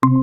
Good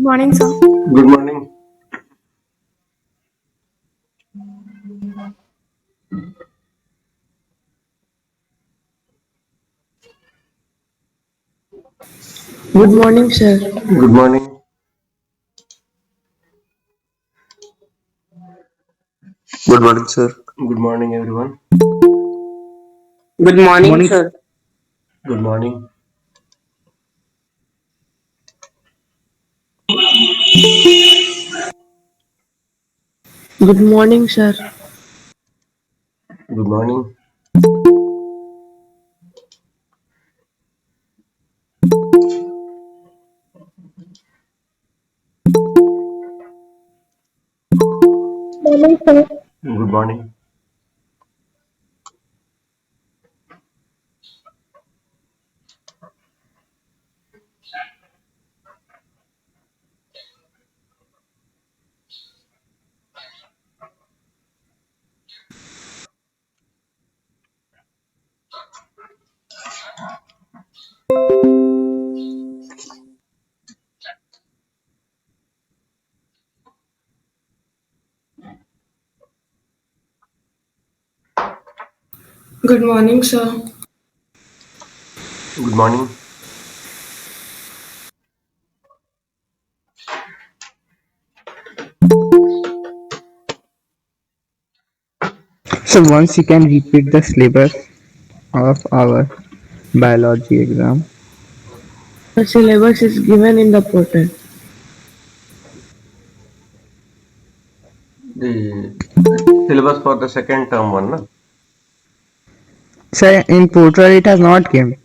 morning, sir. Good morning. Good morning, sir. Good morning. Good morning, sir. Good morning, everyone. Good morning, Morning. sir. Good morning. Good morning, sir. Good morning. Morning, sir. Good morning. Good morning, sir. Good morning. So once you can repeat the syllabus of our biology exam. The syllabus is given in the portal. The syllabus for the second term one, na? Sir, in portal it has not came.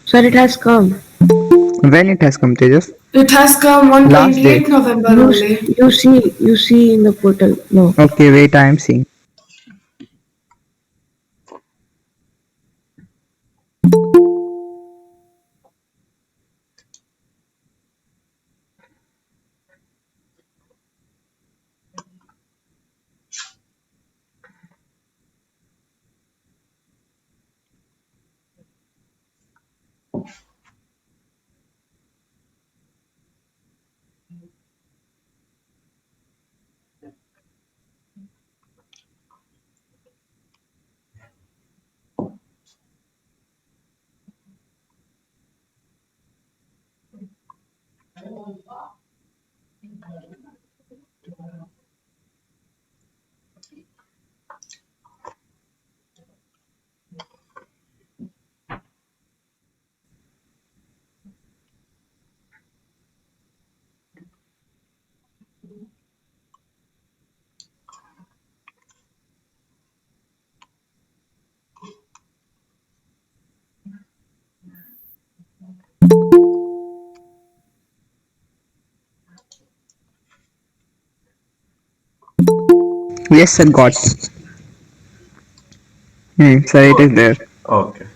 Sir, it has come. When it has come, Tejas? It has come on Last day. 28th November You only. you see in the portal. No. Okay, wait, I am seeing. Yes, sir, got. Sir, it is there. Okay.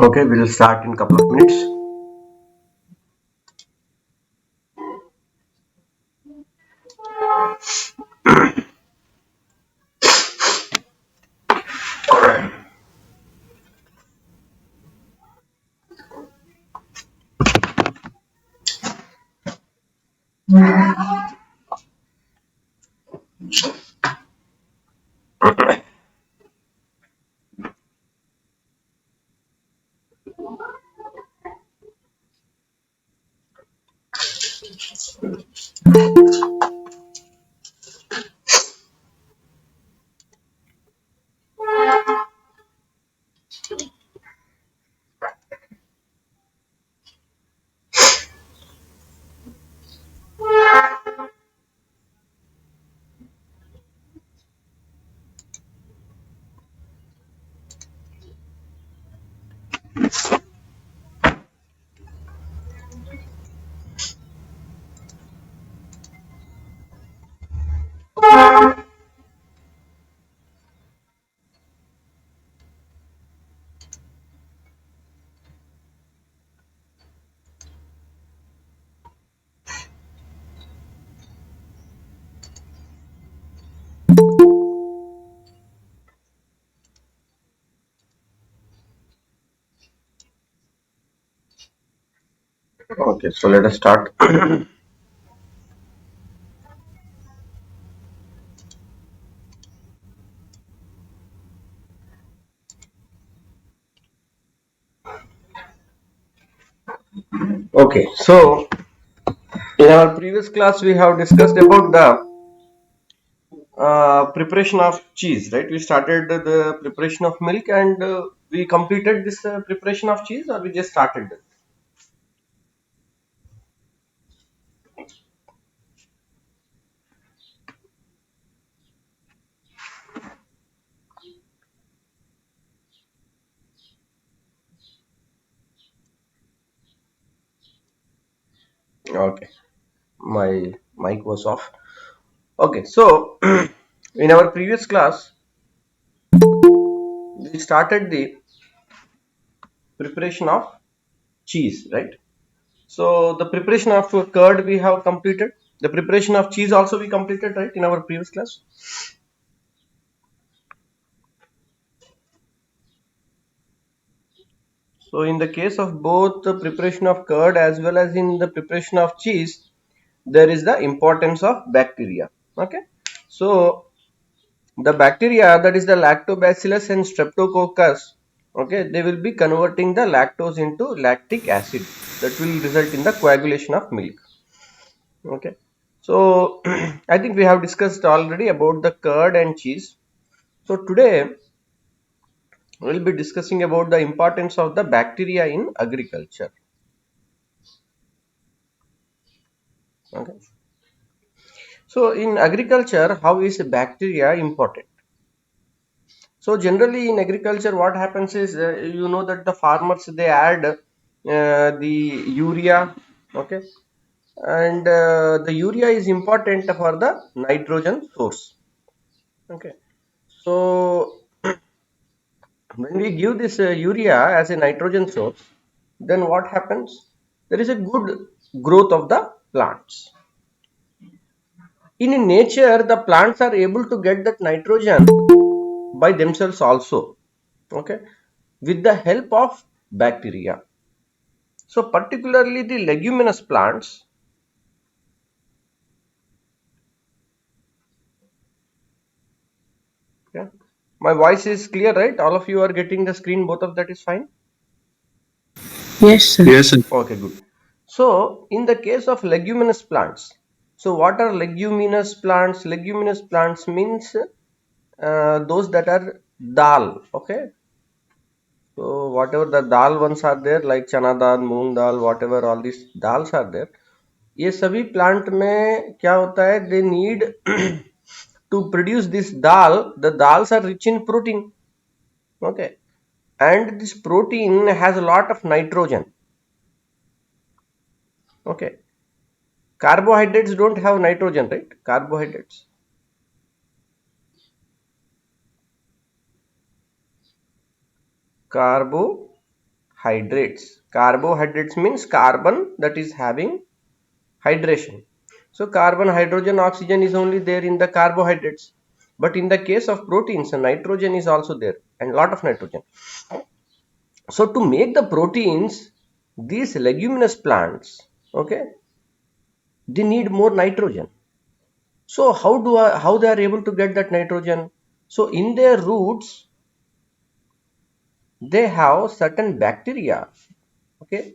Okay, we'll start in a couple of minutes. Okay, so let us start. Okay, so in our previous class we have discussed about the preparation of cheese, right? We started the preparation of milk and we completed this preparation of cheese, or we just started it? Okay, my mic was off. Okay, so in our previous class we started the preparation of cheese, right? So the preparation of curd we have completed. The preparation of cheese also we completed, right, in our previous class. So in the case of both the preparation of curd as well as in the preparation of cheese, there is the importance of bacteria. Okay, so the bacteria, that is the lactobacillus and streptococcus, okay, they will be converting the lactose into lactic acid that will result in the coagulation of milk. Okay, so I think we have discussed already about the curd and cheese. So today we will be discussing about the importance of the bacteria in agriculture. Okay, so in agriculture, how is bacteria important? So generally in agriculture, what happens is you know that the farmers they add the urea, okay, and the urea is important for the nitrogen source. Okay, so when we give this urea as a nitrogen source, then what happens? There is a good growth of the plants. In nature, the plants are able to get that nitrogen by themselves also, okay, with the help of bacteria. So particularly the leguminous plants, okay. My voice is clear, right? All of you are getting the screen, both of that is fine. Yes, sir. Okay, good. So in the case of leguminous plants, so what are leguminous plants? Leguminous plants means those that are dal. Okay, so whatever the dal ones are there, like chana dal, moong dal, whatever all these dals are there, ये सभी plant में क्या होता है, they need to produce this dal. The dals are rich in protein. Okay, and this protein has a lot of nitrogen. Okay, carbohydrates don't have nitrogen, right? Carbohydrates means carbon that is having hydration. So carbon, hydrogen, oxygen is only there in the carbohydrates, but in the case of proteins, nitrogen is also there, and lot of nitrogen. So to make the proteins, these leguminous plants, okay, they need more nitrogen. So how they are able to get that nitrogen? So in their roots, they have certain bacteria. Okay,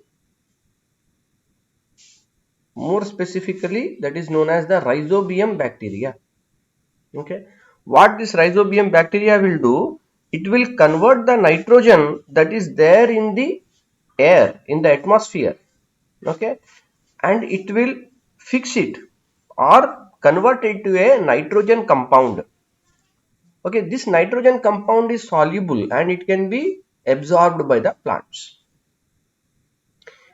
more specifically, that is known as the rhizobium bacteria. Okay, what this rhizobium bacteria will do? It will convert the nitrogen that is there in the air, in the atmosphere. Okay, and it will fix it or convert it to a nitrogen compound. Okay, this nitrogen compound is soluble and it can be absorbed by the plants.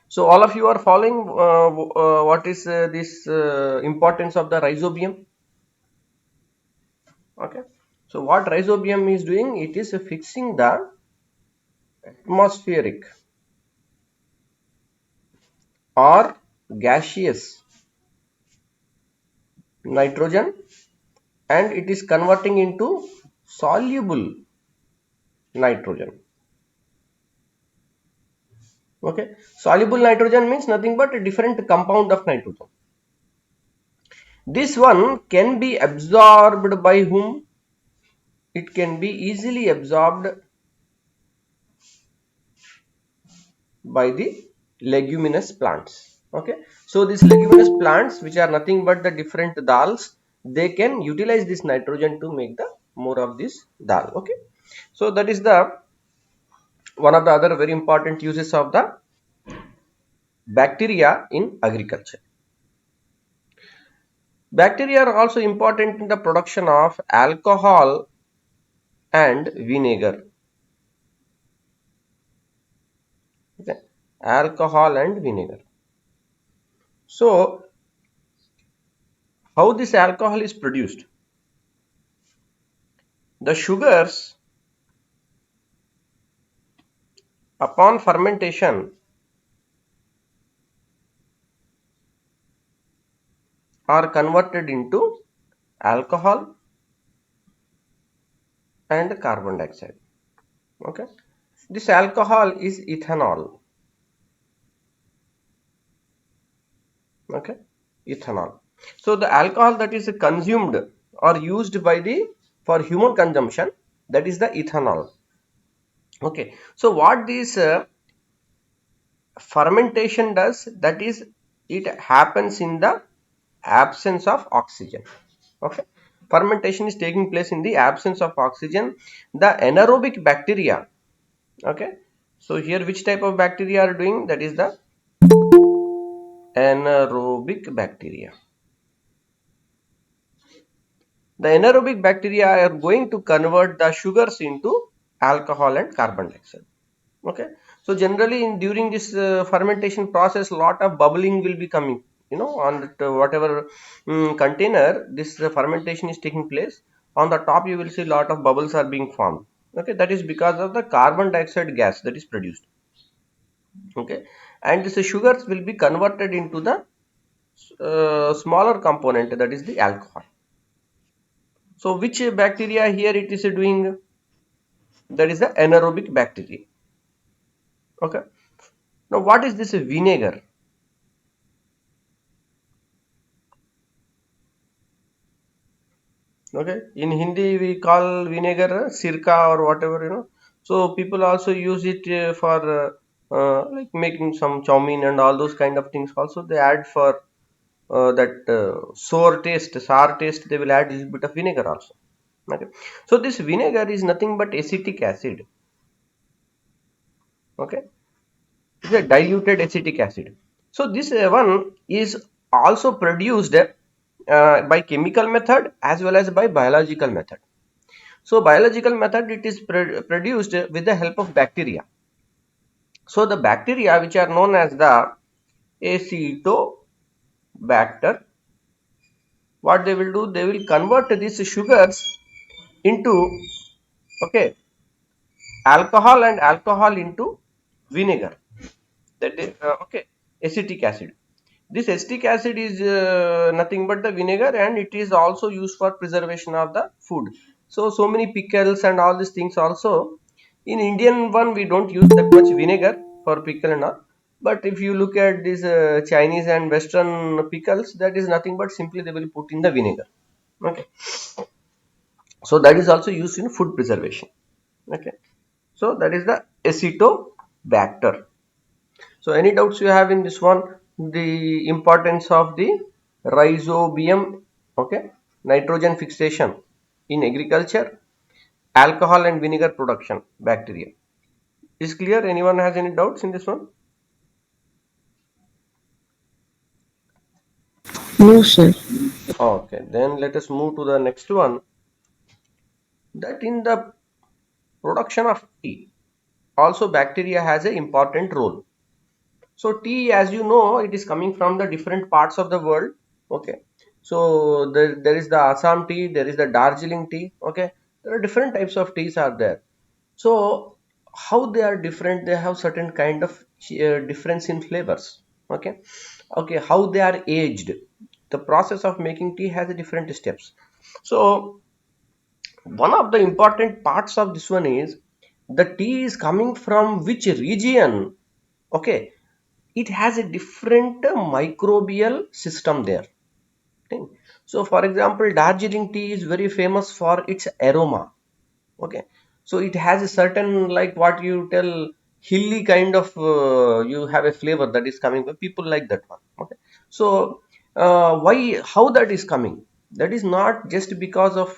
So all of you are following what is this importance of the rhizobium. Okay, so what rhizobium is doing, it is fixing the atmospheric or gaseous nitrogen, and it is converting into soluble nitrogen. Okay, soluble nitrogen means nothing but a different compound of nitrogen. This one can be absorbed by whom? It can be easily absorbed by the leguminous plants. Okay, so these leguminous plants, which are nothing but the different dals, they can utilize this nitrogen to make the more of this dal. Okay, so that is the one of the other very important uses of the bacteria in agriculture. Bacteria are also important in the production of alcohol and vinegar. Okay, alcohol and vinegar. So how this alcohol is produced? The sugars, upon fermentation, are converted into alcohol and carbon dioxide. Okay, this alcohol is ethanol. Okay, ethanol. So the alcohol that is consumed or used by the for human consumption, that is the ethanol. Okay, so what this fermentation does, that is, it happens in the absence of oxygen. Okay, fermentation is taking place in the absence of oxygen. The anaerobic bacteria. Okay, so here which type of bacteria are doing? That is the anaerobic bacteria. The anaerobic bacteria are going to convert the sugars into alcohol and carbon dioxide. Okay, so generally during this fermentation process, lot of bubbling will be coming, on that, whatever container this fermentation is taking place. On the top you will see lot of bubbles are being formed. Okay, that is because of the carbon dioxide gas that is produced. Okay, and this sugars will be converted into the smaller component, that is the alcohol. So which bacteria here it is doing? That is the anaerobic bacteria. Okay, now what is this vinegar? Okay, in Hindi we call vinegar sirka or whatever, so people also use it for like making some chow mein and all those kind of things also they add for that sour taste, they will add a little bit of vinegar also. Okay, so this vinegar is nothing but acetic acid. Okay, it's a diluted acetic acid. So this one is also produced by chemical method as well as by biological method. So biological method, it is produced with the help of bacteria. So the bacteria which are known as the acetobacter, what they will do, they will convert these sugars into, okay, alcohol and alcohol into vinegar. That is okay, acetic acid. This acetic acid is nothing but the vinegar, and it is also used for preservation of the food. So many pickles and all these things also. In Indian one, we don't use that much vinegar for pickle and all. But if you look at these Chinese and Western pickles, that is nothing but simply they will put in the vinegar. Okay, so that is also used in food preservation. Okay, so that is the acetobacter. So any doubts you have in this one? The importance of the rhizobium, okay, nitrogen fixation in agriculture, alcohol and vinegar production, bacteria. Is clear? Anyone has any doubts in this one? No, sir. Okay, then let us move to the next one. That in the production of tea, also bacteria has an important role. So tea, as you know, it is coming from the different parts of the world. Okay. So there is the Assam tea, there is the Darjeeling tea. Okay. There are different types of teas are there. So how they are different? They have certain kind of difference in flavors. Okay. Okay. How they are aged? The process of making tea has a different steps. So one of the important parts of this one is the tea is coming from which region. Okay, it has a different microbial system there. Okay. So for example, Darjeeling tea is very famous for its aroma. Okay, so it has a certain, like what you tell, hilly kind of you have a flavor that is coming. People like that one. Okay, so why, how that is coming? That is not just because of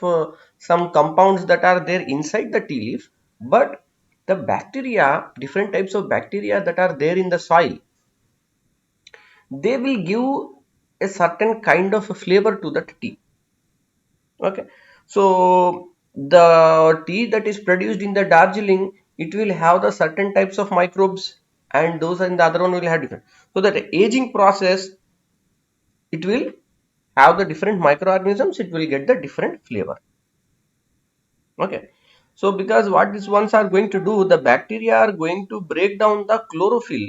some compounds that are there inside the tea leaf, but the bacteria, different types of bacteria that are there in the soil, they will give a certain kind of a flavor to that tea. Okay, so the tea that is produced in the Darjeeling, it will have the certain types of microbes, and those in the other one will have different. So that aging process, it will have the different microorganisms, it will get the different flavor. Okay, so because what these ones are going to do, the bacteria are going to break down the chlorophyll.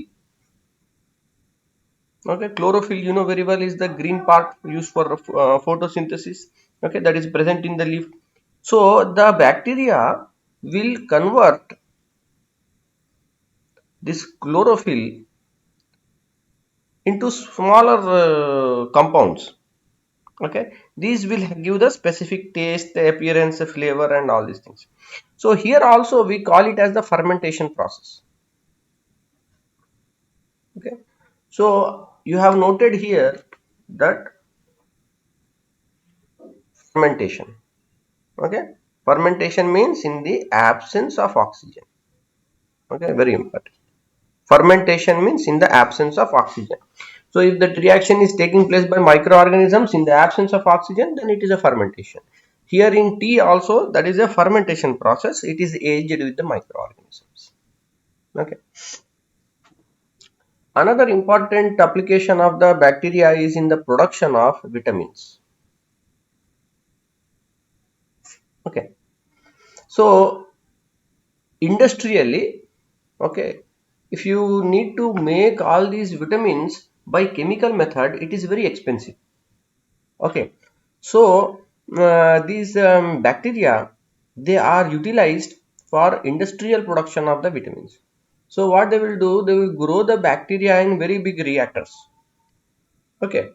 Okay, chlorophyll, you know very well, is the green part used for photosynthesis. Okay, that is present in the leaf. So the bacteria will convert this chlorophyll into smaller compounds. Okay, these will give the specific taste, the appearance, the flavor, and all these things. So here also we call it as the fermentation process. Okay, so you have noted here that fermentation. Okay, fermentation means in the absence of oxygen. Okay, very important. Fermentation means in the absence of oxygen. So if that reaction is taking place by microorganisms in the absence of oxygen, then it is a fermentation. Here in tea also, that is a fermentation process. It is aged with the microorganisms. Okay. Another important application of the bacteria is in the production of vitamins. Okay. So industrially, okay, if you need to make all these vitamins by chemical method, it is very expensive. Okay, so these bacteria, they are utilized for industrial production of the vitamins. So what they will do, they will grow the bacteria in very big reactors. Okay,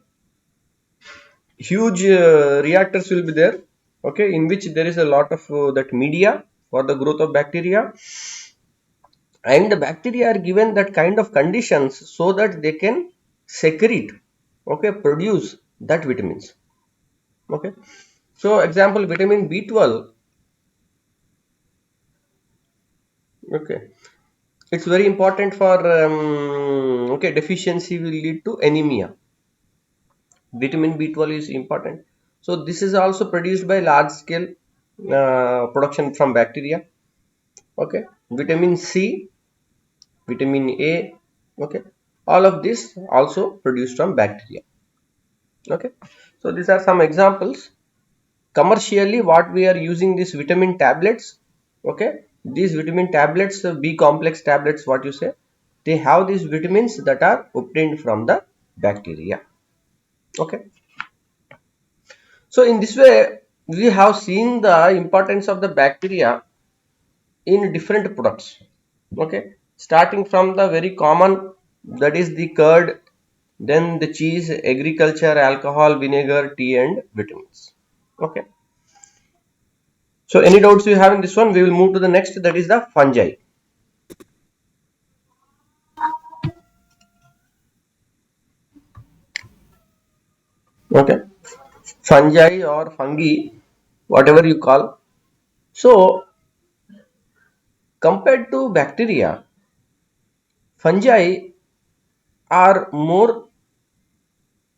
huge reactors will be there. Okay, in which there is a lot of that media for the growth of bacteria. and the bacteria are given that kind of conditions so that they can secrete, okay, produce that vitamins. Okay, so example vitamin B12. Okay, it's very important for okay, deficiency will lead to anemia. Vitamin B12 is important. So this is also produced by large scale production from bacteria. Okay, vitamin C, vitamin A, okay, all of this also produced from bacteria. Okay, so these are some examples. Commercially what we are using these vitamin tablets, okay, these vitamin tablets, B complex tablets, what you say, they have these vitamins that are obtained from the bacteria. Okay, so in this way we have seen the importance of the bacteria in different products. Okay, starting from the very common, that is the curd, then the cheese, agriculture, alcohol, vinegar, tea and vitamins. Okay, so any doubts you have in this one, we will move to the next, that is the fungi. Okay, fungi or fungi, whatever you call. So compared to bacteria, fungi are more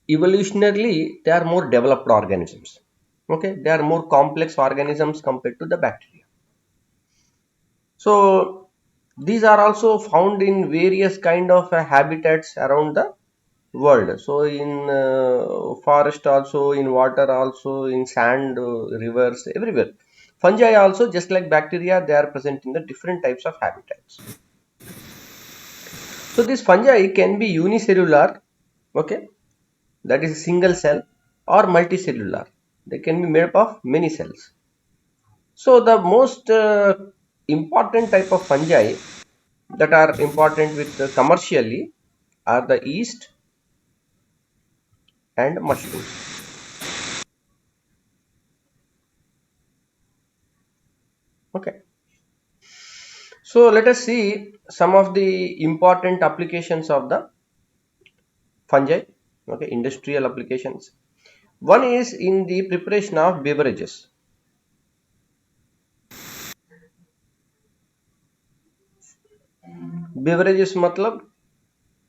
evolutionarily, they are more developed organisms. Okay, they are more complex organisms compared to the bacteria. So these are also found in various kind of habitats around the world. So in forest also, in water also, in sand, rivers, everywhere. Fungi also, just like bacteria, they are present in the different types of habitats. So these fungi can be unicellular, okay, that is a single cell, or multicellular. They can be made up of many cells. So the most important type of fungi that are important with commercially are the yeast and mushrooms. Okay, so let us see some of the important applications of the fungi. Okay, industrial applications. One is in the preparation of beverages. Beverages matlab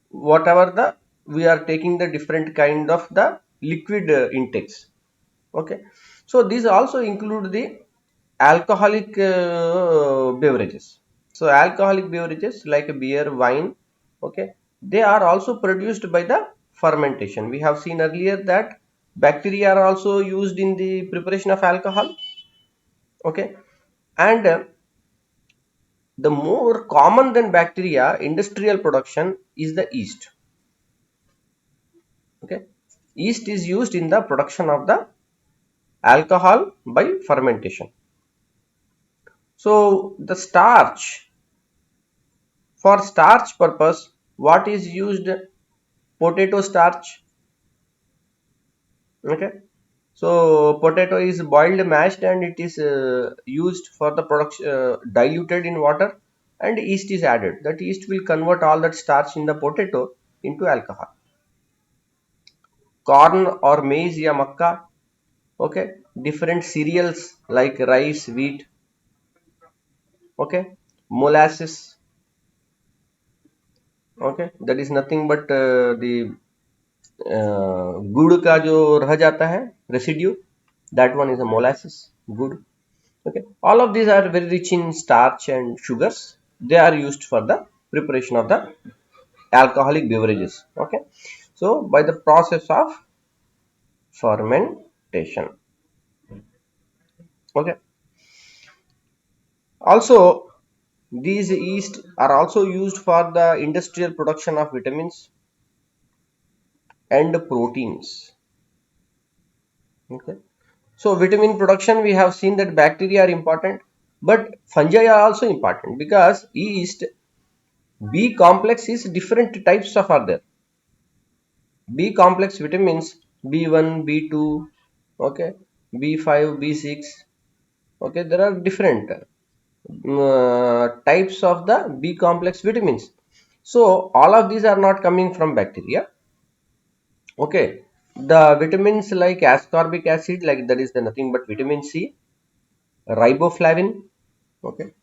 whatever the we are taking the different kind of the liquid intakes. Okay, so these also include the alcoholic beverages. So alcoholic beverages like beer, wine, okay, they are also produced by the fermentation. We have seen earlier that bacteria are also used in the preparation of alcohol. Okay, and the more common than bacteria industrial production is the yeast. Okay, yeast is used in the production of the alcohol by fermentation. So the starch, for starch purpose, what is used? Potato starch. Okay, so potato is boiled, mashed, and it is used for the production, diluted in water, and yeast is added. That yeast will convert all that starch in the potato into alcohol. Corn or maize ya makka, okay, different cereals like rice, wheat, okay, molasses, okay, that is nothing but the गुड़ का जो रह जाता है residue, that one is a molasses, good. Okay, all of these are very rich in starch and sugars. They are used for the preparation of the alcoholic beverages. Okay, so by the process of fermentation. Okay, also these yeast are also used for the industrial production of vitamins and proteins. Okay, so vitamin production, we have seen that bacteria are important, but fungi are also important because yeast, B complex is different types of are there. B complex vitamins B1, B2, okay, B5, B6, okay, there are different. types of the B complex vitamins. So all of these are not coming from bacteria. Okay, the vitamins like ascorbic acid, like that is the nothing but vitamin C, riboflavin. Okay,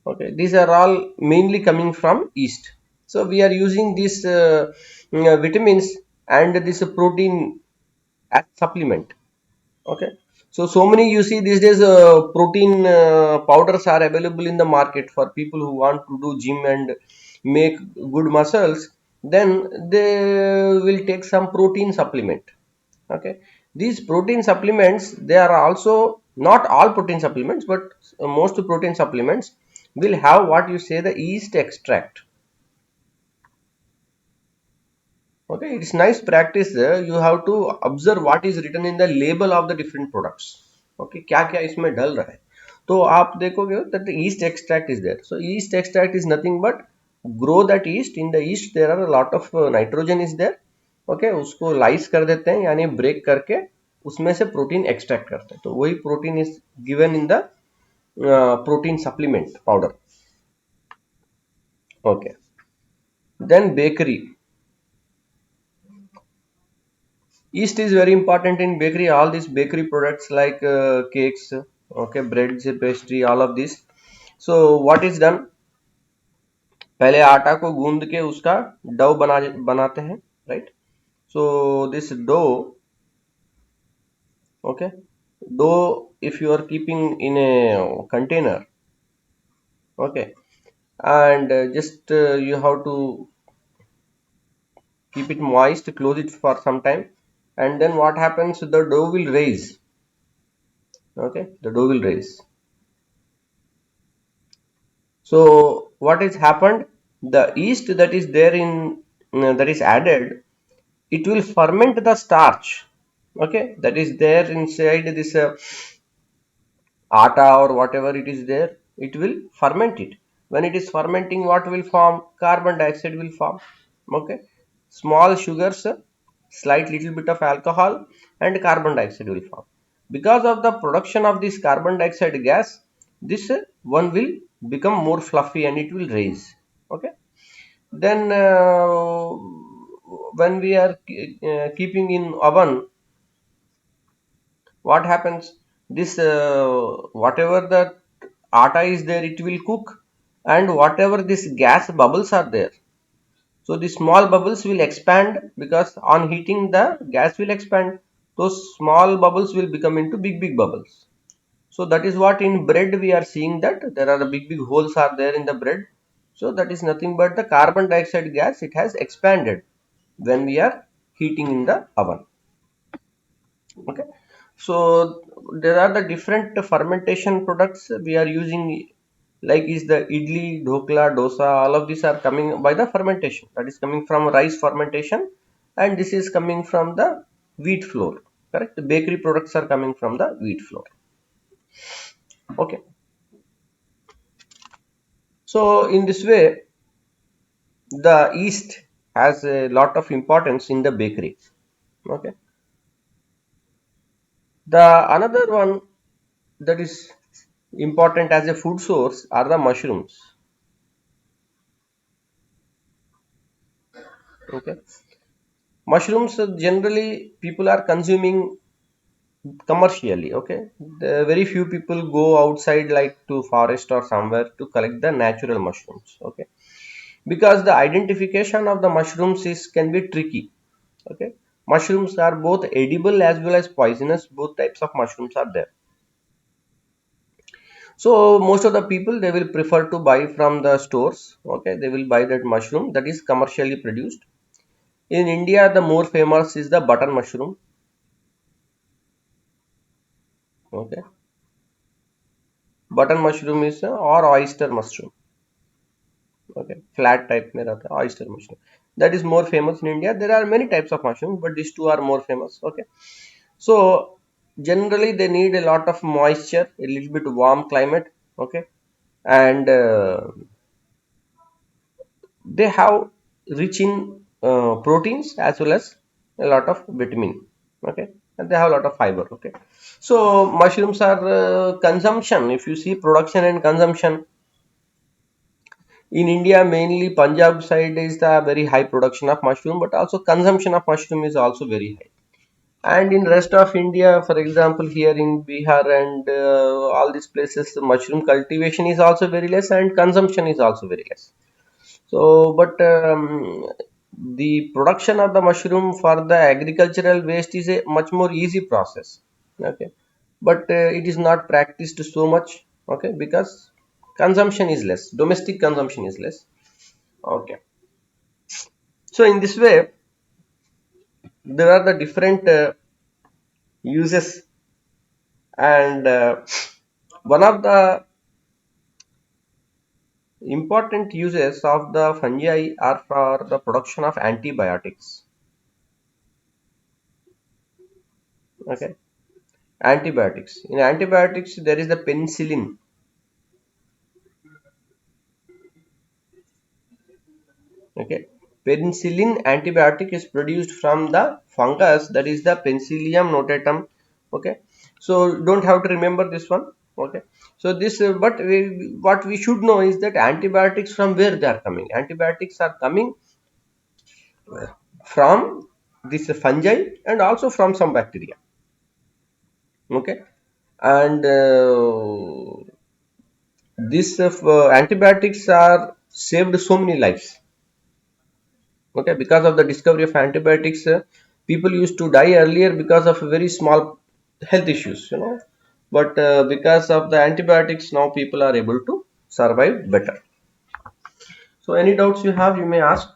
okay, these are all mainly coming from yeast. So we are using these vitamins and this protein as supplement. Okay, so many you see these days protein powders are available in the market for people who want to do gym and make good muscles. Then they will take some protein supplement. Okay, these protein supplements, they are also not all protein supplements, but most protein supplements will have what you say the yeast extract. Okay, it's nice practice. You have to observe what is written in the label of the different products. Okay, क्या क्या इसमें डल रहा है, तो आप देखोगे that the yeast extract is there. So yeast extract is nothing but grow that yeast. In the yeast there are a lot of nitrogen is there. Okay, उसको लाइस कर देते हैं यानी ब्रेक करके उसमें से प्रोटीन एक्सट्रैक्ट करते हैं, तो वही protein is given in the protein supplement powder. Okay, then bakery. Yeast is very important in bakery. All these bakery products like cakes, okay, breads, pastry, all of this. So what is done? पहले आटा को गूंद के उसका dough बनाते हैं, right? So this dough, okay, dough if you are keeping in a container, okay, and just you have to keep it moist, close it for some time, and then what happens? The dough will raise. Okay, the dough will raise. So what has happened? The yeast that is there in that is added, it will ferment the starch. Okay, that is there inside this atta or whatever it is there. It will ferment it. When it is fermenting, what will form? Carbon dioxide will form. Okay, small sugars, slight little bit of alcohol, and carbon dioxide will form. Because of the production of this carbon dioxide gas, this one will become more fluffy and it will raise. Okay, then when we are keeping in oven, what happens? This whatever the atta is there, it will cook, and whatever this gas bubbles are there, so the small bubbles will expand because on heating the gas will expand. Those small bubbles will become into big bubbles. So that is what in bread we are seeing, that there are the big holes are there in the bread. So that is nothing but the carbon dioxide gas, it has expanded when we are heating in the oven. Okay, so there are the different fermentation products we are using, like is the idli, dhokla, dosa, all of these are coming by the fermentation, that is coming from rice fermentation, and this is coming from the wheat flour. Correct, the bakery products are coming from the wheat flour. Okay, so in this way the yeast has a lot of importance in the bakery. Okay, the another one that is important as a food source are the mushrooms. Okay, mushrooms generally people are consuming commercially. Okay, very few people go outside like to forest or somewhere to collect the natural mushrooms. Okay, because the identification of the mushrooms is can be tricky. Okay, mushrooms are both edible as well as poisonous. Both types of mushrooms are there. So most of the people, they will prefer to buy from the stores. Okay, they will buy that mushroom that is commercially produced. In India, the more famous is the button mushroom. Okay, button mushroom is or oyster mushroom. Okay, flat type mein rehta hai, oyster mushroom. That is more famous in India. There are many types of mushrooms, but these two are more famous. Okay, so generally they need a lot of moisture, a little bit warm climate. Okay, and they have rich in proteins as well as a lot of vitamin. Okay, and they have a lot of fiber. Okay, so mushrooms are consumption. If you see production and consumption in India, mainly Punjab side is the very high production of mushroom, but also consumption of mushroom is also very high. And in rest of India, for example, here in Bihar and all these places, the mushroom cultivation is also very less and consumption is also very less. So, but the production of the mushroom for the agricultural waste is a much more easy process. Okay, but it is not practiced so much. Okay, because consumption is less, domestic consumption is less. Okay, so in this way, there are the different uses, and one of the important uses of the fungi are for the production of antibiotics. Okay, antibiotics. In antibiotics, there is the penicillin. Okay, penicillin antibiotic is produced from the fungus, that is the Penicillium notatum. Okay, so don't have to remember this one. Okay, so this but what we should know is that antibiotics, from where they are coming. Antibiotics are coming from this fungi and also from some bacteria. Okay, and these antibiotics are saved so many lives. Okay, because of the discovery of antibiotics, people used to die earlier because of very small health issues, but because of the antibiotics, now people are able to survive better. So any doubts you have, you may ask.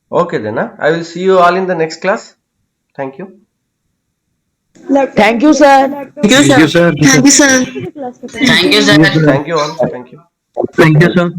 Okay then, I will see you all in the next class. Thank you. Thank you, sir. Thank you, Thank sir. you, sir. Thank you, sir. Thank you, Thank you, sir. sir. Thank you all. Thank you. Thank you, sir.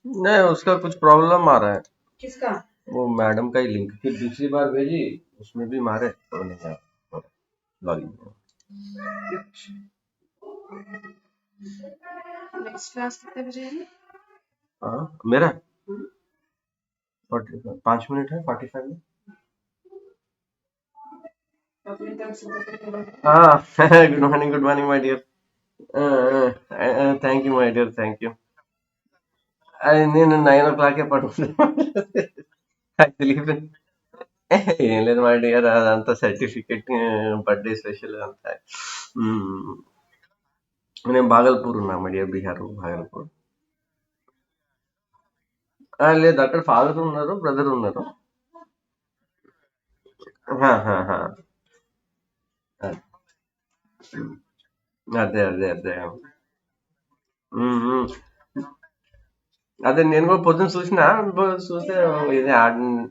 नहीं, उसका कुछ problem आ रहा है। किसका? वो madam का ही link फिर दूसरी बार भेजी, उसमें भी मारे तो नहीं आया लॉगिन। नेक्स्ट क्लास कितने बजे है? हाँ, मेरा 5 मिनट है, 45 मिनट। हाँ good morning my dear. Thank you my dear, thank you. अरे नहीं नहीं, 9 o'clock के पढ़ एक्चुअली ఏం లేదు మా డియర్, అదంతా సర్టిఫికెట్, బర్త్డే స్పెషల్ అంతా. మ్మ్. నేను భాగల్పూర్ ఉన్నా మా డియర్, బీహార్ భాగల్పూర్. లేదు, అక్కడ ఫాదర్ ఉన్నారు, బ్రదర్ ఉన్నారు. హా, హా, హా. అదే అదే అదే. మ్మ్, మ్మ్. అదే నేను కూడా పొద్దున్న చూసిన, చూస్తే ఇది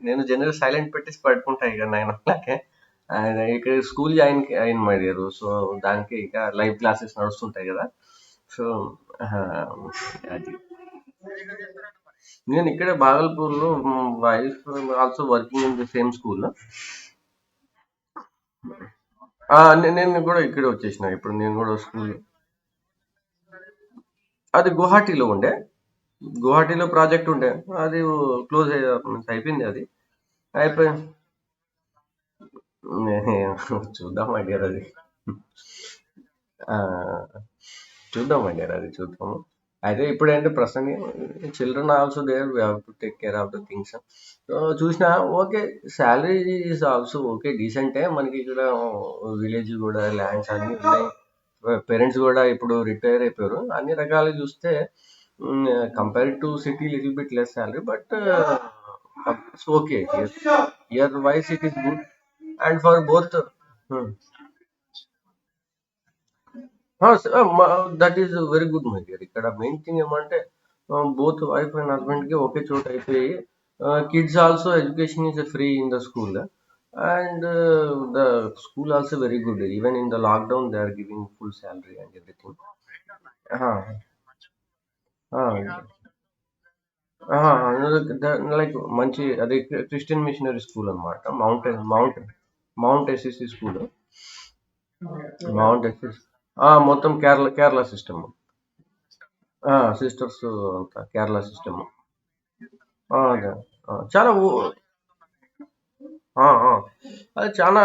నేను జనరల్ సైలెంట్ పెట్టేసి పడుకుంటా ఇక 9 o'clock. ఆయన ఇక్కడ స్కూల్ జాయిన్ అయిన మై డియర్. సో దానికి ఇక లైవ్ క్లాసెస్ నడుస్తుంటాయి కదా. సో అది నేను ఇక్కడ భాగల్పూర్ లో, wife also working in the same school. నేను కూడా ఇక్కడే వచ్చేసిన, ఇప్పుడు నేను కూడా స్కూల్. అది గువాహటిలో ఉండే, గువాహటిలో ప్రాజెక్ట్ ఉండే, అది క్లోజ్ అయిపోయింది అది. అయిపోయి చూద్దాం అడిగారు అది. ఆ, చూద్దాం అడిగారు అది, చూద్దాము. అయితే ఇప్పుడు ఏంటంటే ప్రస్తుతానికి children also there, we have to take care of the things. So చూసినా okay, salary is also okay, డీసెంటే. మనకి ఇక్కడ విలేజ్ కూడా ల్యాండ్స్ అన్నీ ఉన్నాయి. పేరెంట్స్ కూడా ఇప్పుడు రిటైర్ అయిపోయారు. అన్ని రకాలు చూస్తే compare to city little bit less salary, but it's okay. Year wise it is good, and for both. That is very good my dear. ఇక్కడ మెయిన్ థింగ్ ఏమంటే బోత్ వైఫ్ అండ్ హస్బెండ్ కి ఒకే చోట అయిపోయి, kids also education is free in the school, and the school also very good. Even in the lockdown they are giving full salary and everything. Like మంచి అది Christian missionary school అనమాట. Mount SSC school. Mount SS మొత్తం Kerala Kerala system. Sisters అంతా Kerala system. అదే. చాలా అది చాలా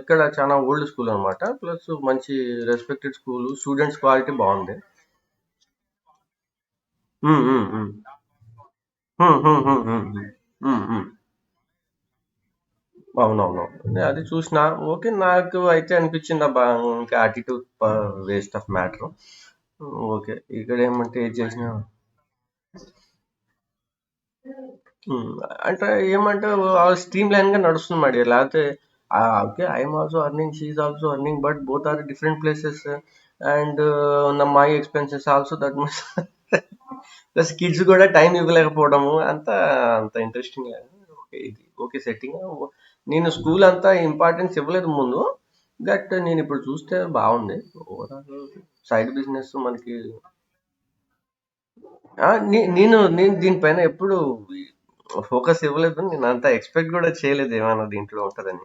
ఇక్కడ చాలా ఓల్డ్ స్కూల్ అనమాట. ప్లస్ మంచి రెస్పెక్టెడ్ స్కూల్, స్టూడెంట్స్ క్వాలిటీ బాగుంది. ఉమ్, ఉమ్, ఉమ్. అవునవును. అది చూసిన ఓకే, నాకు అయితే అనిపించింది అబ్బా, ఇంకా attitude waste of matter. Okay, ఇక్కడ ఏమంటే ఏది చేసినా ఉమ్, అంటే ఏమంటే స్ట్రీమ్ లైన్ గా నడుస్తుంది మరి. లేకపోతే okay, I'm also earning, she also earning, but both are different places, and my expenses also that much. Plus kids కూడా టైం ఇవ్వలేకపోవడము అంత అంత ఇంట్రెస్టింగ్. ఓకే, ఇది ఓకే సెట్టింగ్. నేను స్కూల్ అంతా ఇంపార్టెన్స్ ఇవ్వలేదు ముందు, బట్ నేను ఇప్పుడు చూస్తే బాగుంది. ఓవరాల్ సైడ్ బిజినెస్ మనకి. నేను దీనిపైన ఎప్పుడు ఫోకస్ ఇవ్వలేదు, నేను అంత ఎక్స్పెక్ట్ కూడా చేయలేదు ఏమైనా దీంట్లో ఉంటుందని.